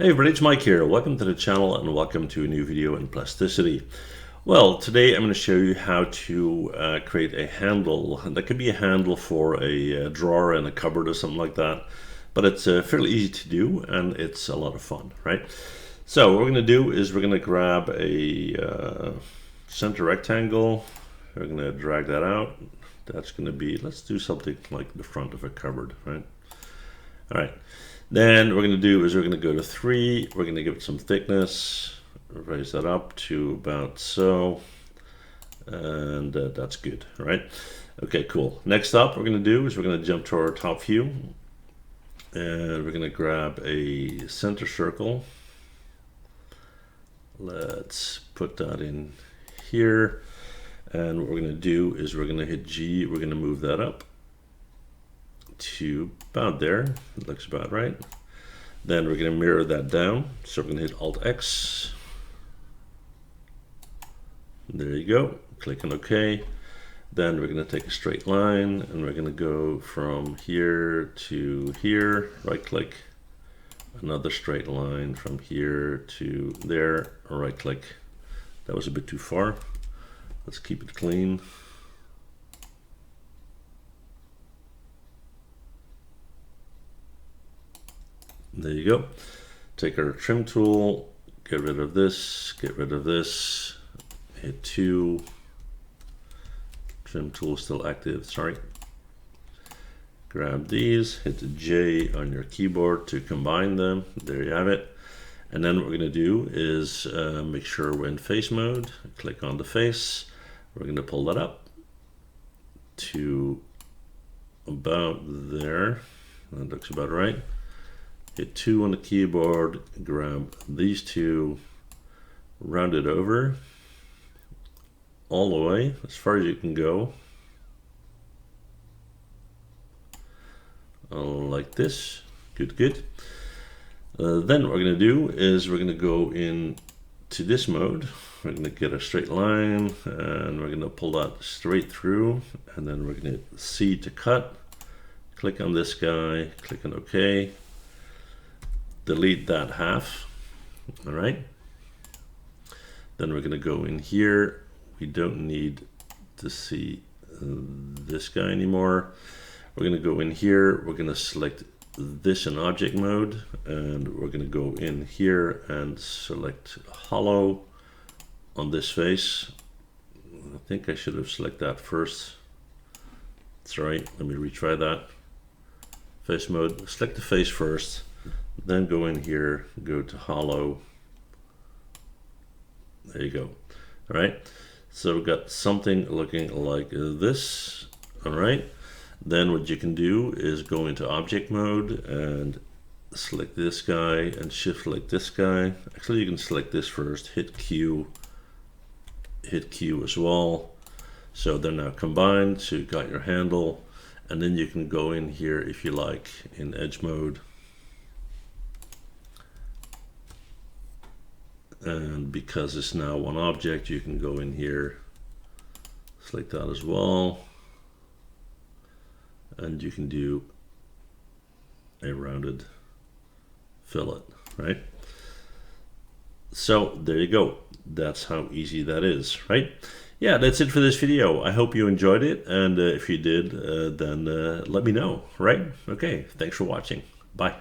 Hey everybody, it's Mike here. Welcome to the channel and welcome to a new video in Plasticity. Well, today I'm going to show you how to create a handle. That could be a handle for a drawer in a cupboard or something like that, but it's fairly easy to do and it's a lot of fun, right? So what we're going to do is we're going to grab a center rectangle. We're going to drag that out. That's going to be, let's do something like the front of a cupboard, right? All right. Then what we're going to do is we're going to go to 3, we're going to give it some thickness, raise that up to about so, and that's good, right? Okay, cool. Next up, what we're going to do is we're going to jump to our top view, and we're going to grab a center circle. Let's put that in here, and what we're going to do is we're going to hit G, we're going to move that up to about there. It looks about right. Then we're going to mirror that down, so we're going to hit Alt X. There you go. Click on OK. Then we're going to take a straight line and we're going to go from here to here. Right click, another straight line from here to there. Right click. That was a bit too far. Let's keep it clean. There you go. Take our trim tool, get rid of this, hit 2. Trim tool still active, sorry. Grab these, hit the J on your keyboard to combine them. There you have it. And then what we're going to do is make sure we're in face mode. Click on the face. We're going to pull that up to about there. That looks about right. Hit 2 on the keyboard, grab these two, round it over all the way as far as you can go, like this. Good, good. Then what we're going to do is we're going to go into this mode. We're going to get a straight line and we're going to pull that straight through, and then we're going to hit C to cut. Click on this guy, click on OK. Delete that half. All right. Then we're going to go in here. We don't need to see this guy anymore. We're going to go in here. We're going to select this in object mode, and we're going to go in here and select hollow on this face. I think I should have selected that first. Sorry, let me retry that. Face mode. Select the face first. Then go in here, go to hollow. There you go. All right. So we've got something looking like this. All right. Then what you can do is go into object mode and select this guy and shift select this guy. Actually, you can select this first, hit Q as well. So they're now combined. So you've got your handle, and then you can go in here if you like in edge mode. And because it's now one object, you can go in here, select that as well, and you can do a rounded fillet, right? So there you go. That's how easy that is, right? Yeah, that's it for this video. I hope you enjoyed it, and if you did, then let me know, right? Okay, thanks for watching. Bye.